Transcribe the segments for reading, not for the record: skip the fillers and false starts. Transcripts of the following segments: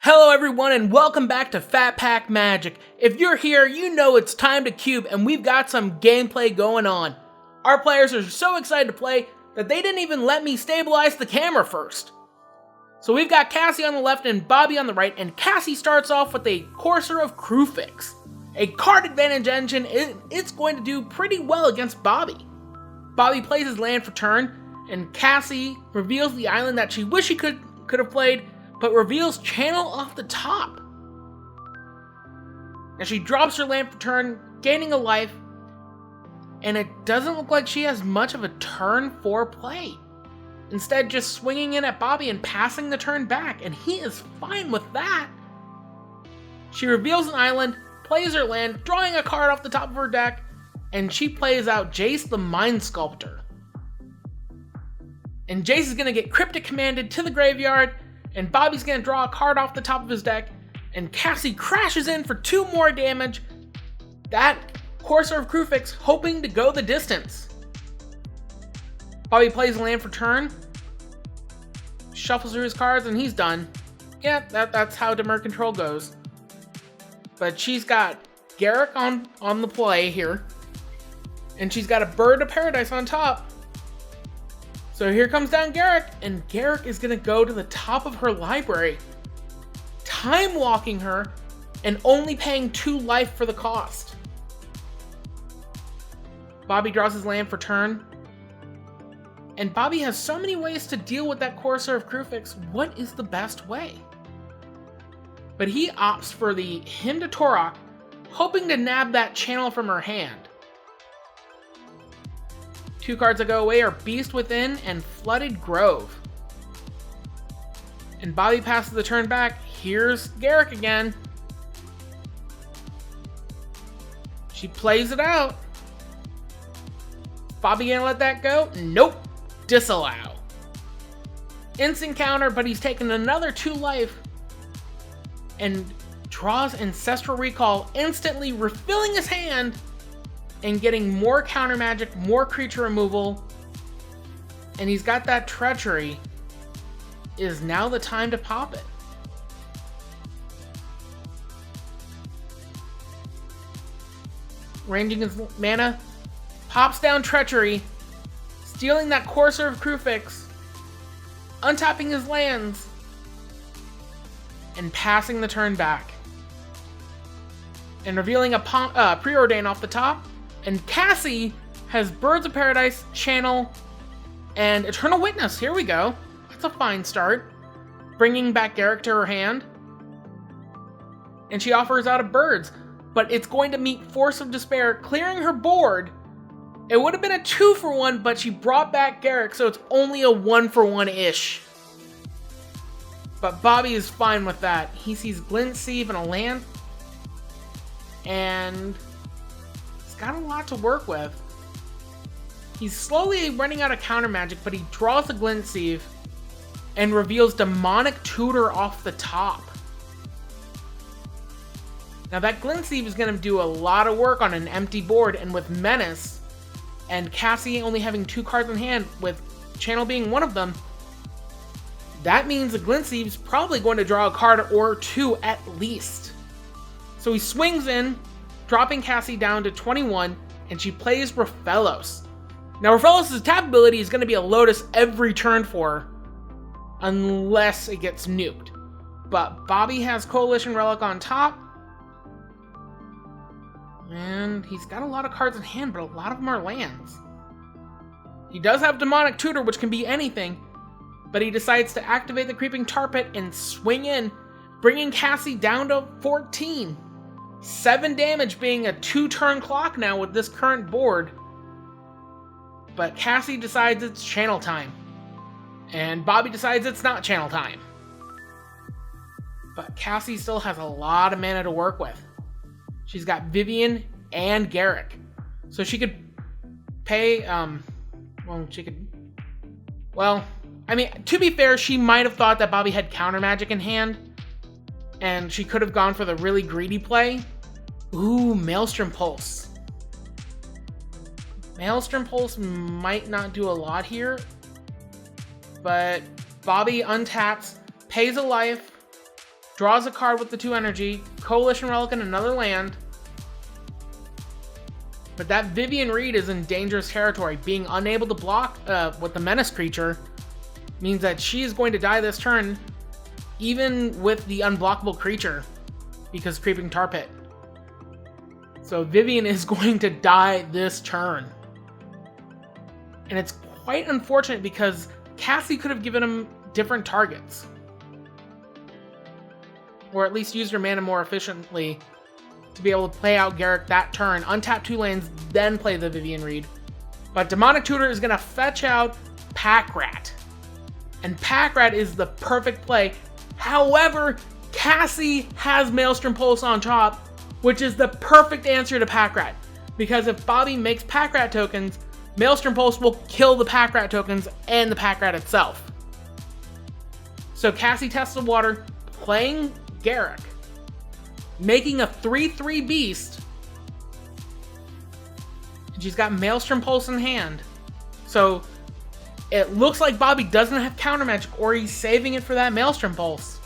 Hello everyone and welcome back to Fat Pack Magic. If you're here, you know it's time to cube and we've got some gameplay going on. Our players are so excited to play that they didn't even let me stabilize the camera first. So we've got Cassie on the left and Bobby on the right, and Cassie starts off with a Courser of Crewfix. A card advantage engine, it's going to do pretty well against Bobby. Bobby plays his land for turn, and Cassie reveals the island that she wished she could have played, but reveals Channel off the top. And she drops her land for turn, gaining a life, and it doesn't look like she has much of a turn 4 play. Instead, just swinging in at Bobby and passing the turn back, and he is fine with that. She reveals an island, plays her land, drawing a card off the top of her deck, and she plays out Jace the Mind Sculptor. And Jace is going to get Cryptic Commanded to the graveyard, and Bobby's going to draw a card off the top of his deck, and Cassie crashes in for 2 more damage. That Courser of Crewfix hoping to go the distance. Bobby plays a land for turn, shuffles through his cards, and he's done. Yeah, that's how Demur Control goes. But she's got Garrick on the play here, and she's got a Bird of Paradise on top. So here comes down Garrick, and Garrick is going to go to the top of her library, time walking her, and only paying 2 life for the cost. Bobby draws his land for turn, and Bobby has so many ways to deal with that Courser of Crewfix. What is the best way? But he opts for the Hymn to Torok, hoping to nab that channel from her hand. 2 cards that go away are Beast Within and Flooded Grove. And Bobby passes the turn back. Here's Garrick again. She plays it out. Bobby gonna let that go? Nope. Disallow. Instant counter, but he's taken another 2 life and draws Ancestral Recall, instantly refilling his hand and getting more counter magic, more creature removal. And he's got that Treachery. Is now the time to pop it. Ranging his mana, pops down Treachery, stealing that Courser of Crewfix, untapping his lands, and passing the turn back. And revealing a Preordain off the top. And Cassie has Birds of Paradise, Channel, and Eternal Witness. Here we go. That's a fine start. Bringing back Garrick to her hand. And she offers out of Birds, but it's going to meet Force of Despair, clearing her board. It would have been a 2-for-1, but she brought back Garrick, so it's only a 1-for-1-ish. But Bobby is fine with that. He sees Glint Sieve and a land, and he's got a lot to work with. He's slowly running out of counter magic, but he draws a Glint Sieve and reveals Demonic Tutor off the top. Now that Glint Sieve is going to do a lot of work on an empty board, and with Menace, and Cassie only having 2 cards in hand, with Channel being one of them, that means the Glint Sieve's probably going to draw a card or 2 at least. So he swings in, dropping Cassie down to 21, and she plays Raphelos. Now Raphelos' tap ability is going to be a Lotus every turn for her, unless it gets nuked. But Bobby has Coalition Relic on top, and he's got a lot of cards in hand, but a lot of them are lands. He does have Demonic Tutor, which can be anything, but he decides to activate the Creeping Tar Pit and swing in, bringing Cassie down to 14. 7 damage being a 2-turn clock now with this current board. But Cassie decides it's Channel time. And Bobby decides it's not Channel time. But Cassie still has a lot of mana to work with. She's got Vivian and Garrick. So she could pay, to be fair, she might have thought that Bobby had counter magic in hand, and she could have gone for the really greedy play. Ooh, Maelstrom Pulse. Maelstrom Pulse might not do a lot here, but Bobby untaps, pays a life, draws a card with the 2 energy, Coalition Relic and another land. But that Vivian Reed is in dangerous territory. Being unable to block with the Menace creature means that she is going to die this turn, even with the unblockable creature, because Creeping Tar Pit. So Vivian is going to die this turn. And it's quite unfortunate because Cassie could have given him different targets. Or at least used her mana more efficiently to be able to play out Garruk that turn, untap 2 lands, then play the Vivian Reed. But Demonic Tutor is going to fetch out Pack Rat. And Pack Rat is the perfect play. However, Cassie has Maelstrom Pulse on top, which is the perfect answer to Pack Rat. Because if Bobby makes Pack Rat tokens, Maelstrom Pulse will kill the Pack Rat tokens and the Pack Rat itself. So Cassie tests the water, playing Garruk, making a 3/3 beast. And she's got Maelstrom Pulse in hand. So it looks like Bobby doesn't have counter magic, or he's saving it for that Maelstrom Pulse.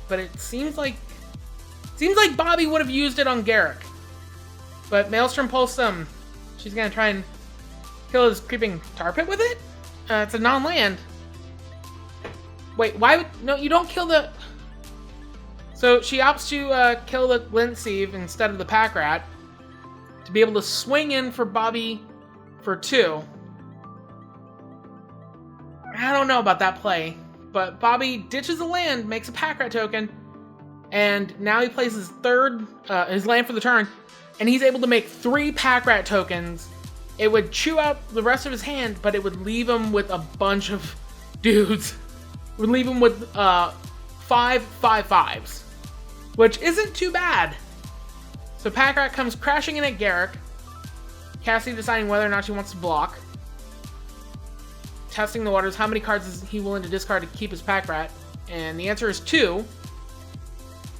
But it seems like Bobby would have used it on Garruk. But Maelstrom Pulse, she's gonna try and kill his Creeping Tar Pit with it? It's a non-land. Wait, why would... No, you don't kill the... So she opts to kill the Lint-Sieve instead of the Pack Rat to be able to swing in for Bobby for 2. I don't know about that play, but Bobby ditches the land, makes a Pack Rat token, and now he plays his his land for the turn, and he's able to make 3 Pack Rat tokens. It would chew out the rest of his hand, but it would leave him with a bunch of dudes. It would leave him with 5/5/5s, which isn't too bad. So Pack Rat comes crashing in at Garruk. Cassie deciding whether or not she wants to block. Testing the waters, how many cards is he willing to discard to keep his Pack Rat? And the answer is 2.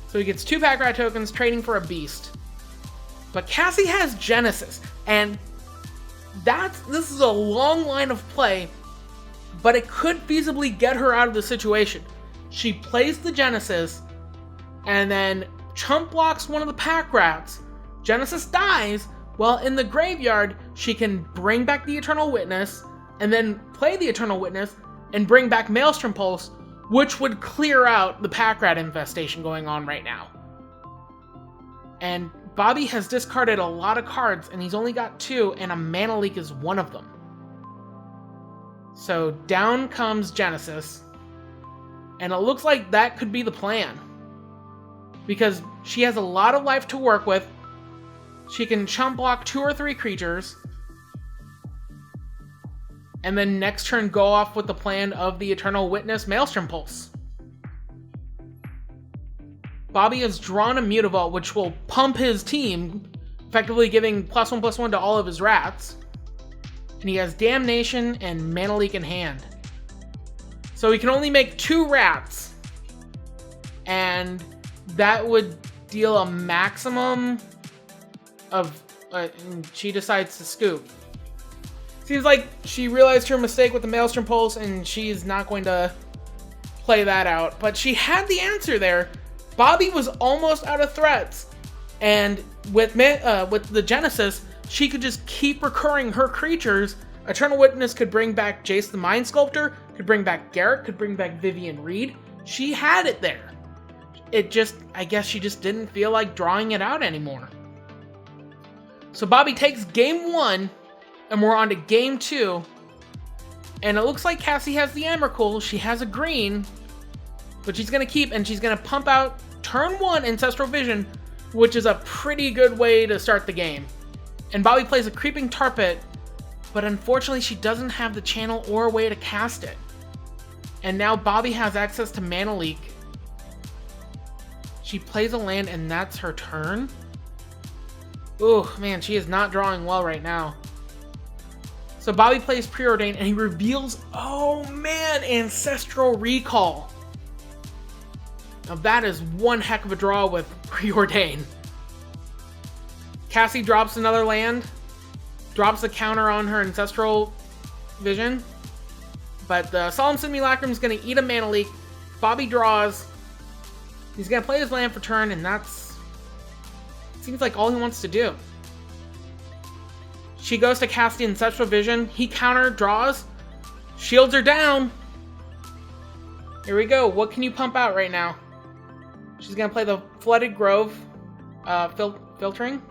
So he gets 2 Pack Rat tokens, trading for a beast. But Cassie has Genesis, and this is a long line of play, but it could feasibly get her out of the situation. She plays the Genesis, and then chump blocks one of the Pack Rats. Genesis dies. Well, in the graveyard, she can bring back the Eternal Witness, and then play the Eternal Witness, and bring back Maelstrom Pulse, which would clear out the Pack Rat infestation going on right now. And Bobby has discarded a lot of cards, and he's only got 2, and a Mana Leak is one of them. So down comes Genesis, and it looks like that could be the plan. Because she has a lot of life to work with. She can chump block 2 or 3 creatures, and then next turn go off with the plan of the Eternal Witness Maelstrom Pulse. Bobby has drawn a Mutavault, which will pump his team, effectively giving +1/+1 to all of his rats. And he has Damnation and Mana Leak in hand. So he can only make 2 rats, and that would deal a maximum of... she decides to scoop. Seems like she realized her mistake with the Maelstrom Pulse, and she's not going to play that out. But she had the answer there. Bobby was almost out of threats, and with the Genesis, she could just keep recurring her creatures. Eternal Witness could bring back Jace the Mind Sculptor, could bring back Garruk, could bring back Vivian Reed. She had it there. I guess she just didn't feel like drawing it out anymore. So Bobby takes game 1, and we're on to game 2. And it looks like Cassie has the Emrakul. She has a green, but she's going to keep, and she's going to pump out turn 1 Ancestral Vision, which is a pretty good way to start the game. And Bobby plays a Creeping Tar Pit, but unfortunately she doesn't have the channel or a way to cast it. And now Bobby has access to Mana Leak. She plays a land, and that's her turn. Ooh, man, she is not drawing well right now. So Bobby plays Preordain, and he reveals, oh man, Ancestral Recall. Now that is one heck of a draw with Preordain. Cassie drops another land, drops a counter on her Ancestral Vision, But the Solemn Simulacrum is going to eat a mana leak. Bobby draws. He's going to play his land for turn, and that's... seems like all he wants to do. She goes to Cassie Ancestral Vision. He counter draws. Shields her down. Here we go. What can you pump out right now? She's going to play the Flooded Grove filtering.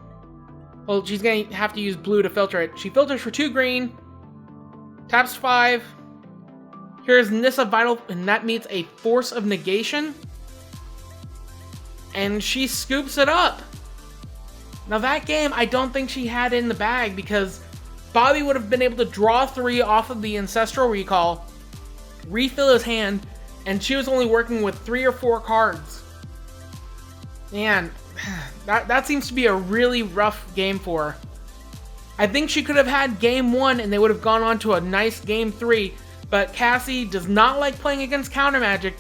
Well, she's going to have to use blue to filter it. She filters for 2 green. Taps 5. Here's Nissa Vital, and that meets a Force of Negation. And she scoops it up. Now that game, I don't think she had in the bag because Bobby would have been able to draw 3 off of the Ancestral Recall, refill his hand, and she was only working with 3 or 4 cards. Man, that seems to be a really rough game for her. I think she could have had game 1 and they would have gone on to a nice game 3, but Cassie does not like playing against counter magic.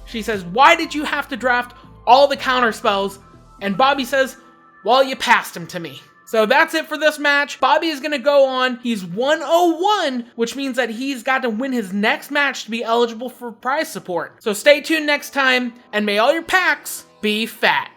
She says, "Why did you have to draft all the counter spells?" And Bobby says, "Well, you passed him to me." So that's it for this match. Bobby is going to go on. He's 101, which means that he's got to win his next match to be eligible for prize support. So stay tuned next time, and may all your packs be fat.